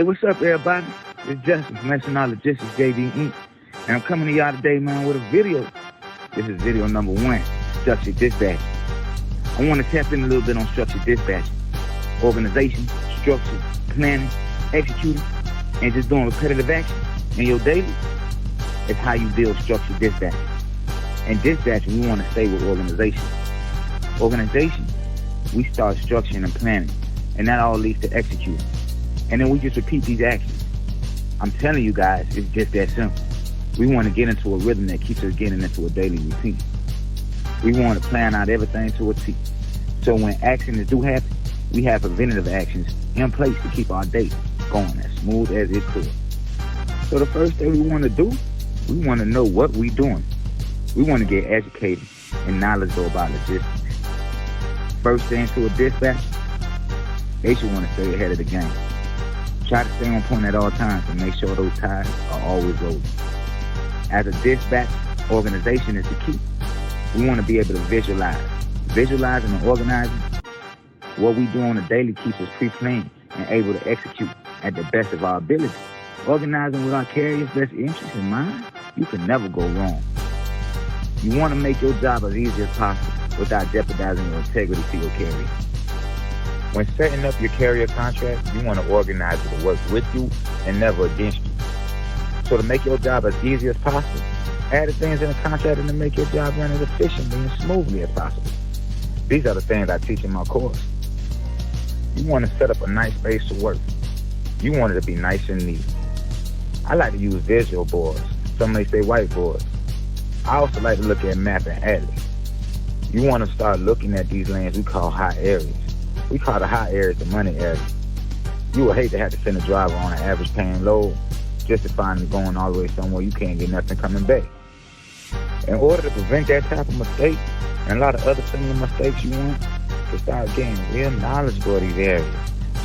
Hey, what's up, everybody? It's Justin from National Logistics JD Inc. And I'm coming to y'all today, man, with a video. This is video number 1, structured dispatch. I want to tap in a little bit on structured dispatch. Organization, structure, planning, executing, and just doing repetitive action in your daily is how you build structured dispatch. In dispatch, we want to stay with organization. Organization, we start structuring and planning, and that all leads to executing. And then we just repeat these actions. I'm telling you guys, it's just that simple. We want to get into a rhythm that keeps us getting into a daily routine. We want to plan out everything to a T. So when actions do happen, we have preventative actions in place to keep our day going as smooth as it could. So the first thing we want to do, we want to know what we're doing. We want to get educated and knowledgeable about logistics. First thing to a dispatch, they should want to stay ahead of the game. Try to stay on point at all times and make sure those ties are always rolling. As a dispatch, organization is the key. We want to be able to visualize. Visualizing and organizing what we do on a daily keeps us pre-planned and able to execute at the best of our ability. Organizing with our carrier's best interests in mind, you can never go wrong. You want to make your job as easy as possible without jeopardizing your integrity to your carrier. When setting up your carrier contract, you want to organize it to work with you and never against you. So to make your job as easy as possible, add the things in the contract and to make your job run as efficiently and smoothly as possible. These are the things I teach in my course. You want to set up a nice space to work. You want it to be nice and neat. I like to use visual boards. Some may say whiteboards. I also like to look at map and atlas. You want to start looking at these lanes we call hot areas. We call the hot areas the money area. You would hate to have to send a driver on an average paying load just to find them going all the way somewhere you can't get nothing coming back. In order to prevent that type of mistake and a lot of other similar mistakes, you want to start getting real knowledgeable of these areas.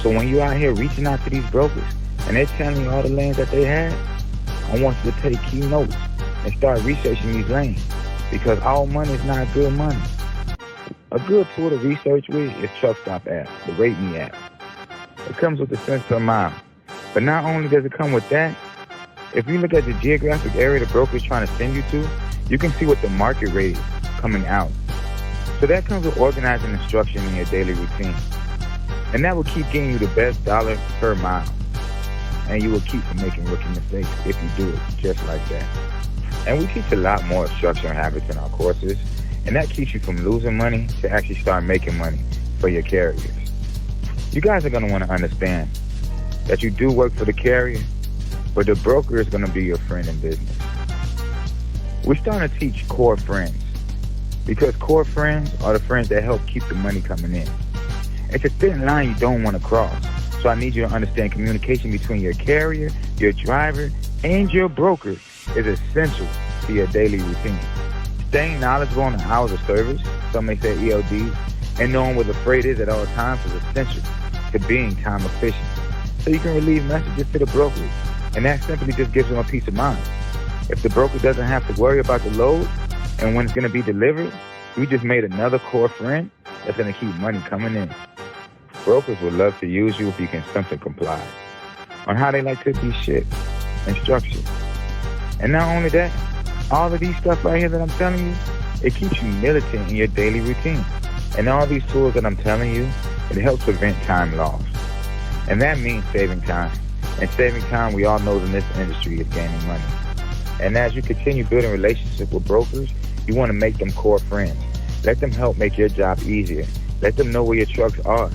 So when you're out here reaching out to these brokers and they're telling you all the lanes that they have, I want you to take key notes and start researching these lanes, because all money is not good money. A good tool to research with is Truck Stop app, the Rate Me app. It comes with a cents per mile. But not only does it come with that, if you look at the geographic area the broker is trying to send you to, you can see what the market rate is coming out. So that comes with organizing instruction in your daily routine. And that will keep getting you the best dollar per mile. And you will keep from making rookie mistakes if you do it just like that. And we teach a lot more structure and habits in our courses. And that keeps you from losing money to actually start making money for your carriers. You guys are going to want to understand that you do work for the carrier, but the broker is going to be your friend in business. We're starting to teach core friends, because core friends are the friends that help keep the money coming in. It's a thin line you don't want to cross. So I need you to understand communication between your carrier, your driver, and your broker is essential to your daily routine. Staying knowledgeable on the hours of service, some may say ELDs, and knowing where the freight is at all times is essential to being time efficient. So you can relieve messages to the brokerage, and that simply just gives them a peace of mind. If the broker doesn't have to worry about the load and when it's going to be delivered, we just made another core friend that's going to keep money coming in. Brokers would love to use you if you can simply comply on how they like to be shipped and structured. And not only that, all of these stuff right here that I'm telling you, it keeps you militant in your daily routine. And all these tools that I'm telling you, it helps prevent time loss. And that means saving time. And saving time, we all know in this industry, is gaining money. And as you continue building relationships with brokers, you want to make them core friends. Let them help make your job easier. Let them know where your trucks are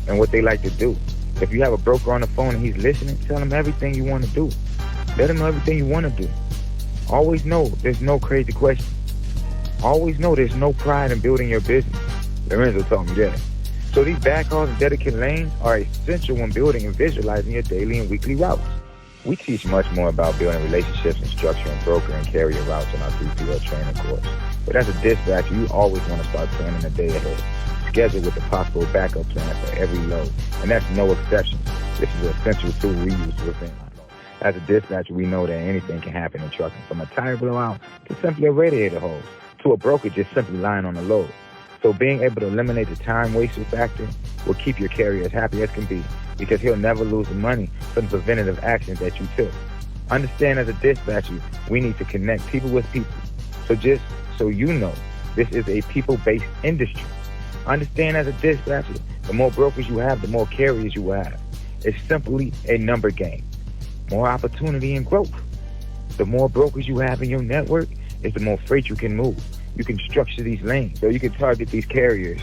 and what they like to do. If you have a broker on the phone and he's listening, tell him everything you want to do. Let him know everything you want to do. Always know there's no crazy question. Always know there's no pride in building your business. Lorenzo told me that. So these backhauls and dedicated lanes are essential when building and visualizing your daily and weekly routes. We teach much more about building relationships and structuring broker and carrier routes in our 3PL training course. But as a dispatcher, you always want to start planning a day ahead. Schedule with a possible backup plan for every load. And that's no exception. This is an essential tool we use to prevent. As a dispatcher, we know that anything can happen in trucking, from a tire blowout to simply a radiator hose, to a broker just simply lying on a load. So being able to eliminate the time wasted factor will keep your carrier as happy as can be, because he'll never lose the money from the preventative actions that you took. Understand, as a dispatcher, we need to connect people with people. So just so you know, this is a people-based industry. Understand, as a dispatcher, the more brokers you have, the more carriers you will have. It's simply a number game. More opportunity and growth. The more brokers you have in your network is the more freight you can move. You can structure these lanes so you can target these carriers.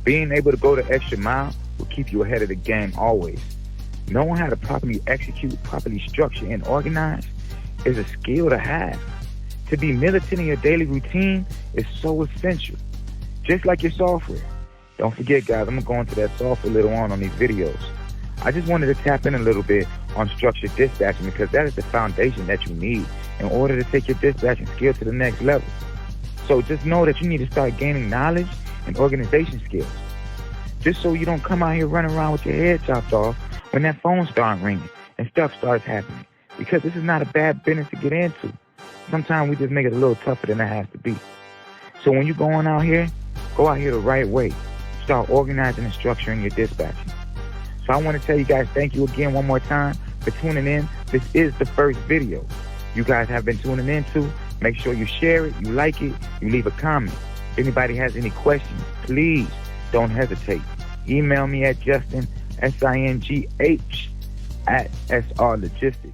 Being able to go the extra mile will keep you ahead of the game always. Knowing how to properly execute, properly structure, and organize is a skill to have. To be militant in your daily routine is so essential. Just like your software. Don't forget, guys, I'm going to go into that software later on these videos. I just wanted to tap in a little bit on structured dispatching, because that is the foundation that you need in order to take your dispatching skill to the next level. So just know that you need to start gaining knowledge and organization skills. Just so you don't come out here running around with your head chopped off when that phone starts ringing and stuff starts happening. Because this is not a bad business to get into. Sometimes we just make it a little tougher than it has to be. So when you're going out here, go out here the right way. Start organizing and structuring your dispatching. So I want to tell you guys, thank you again one more time for tuning in. This is the first video you guys have been tuning into. Make sure you share it, you like it, you leave a comment. If anybody has any questions, please don't hesitate. Email me at Justin, SINGH, @SRLogistics.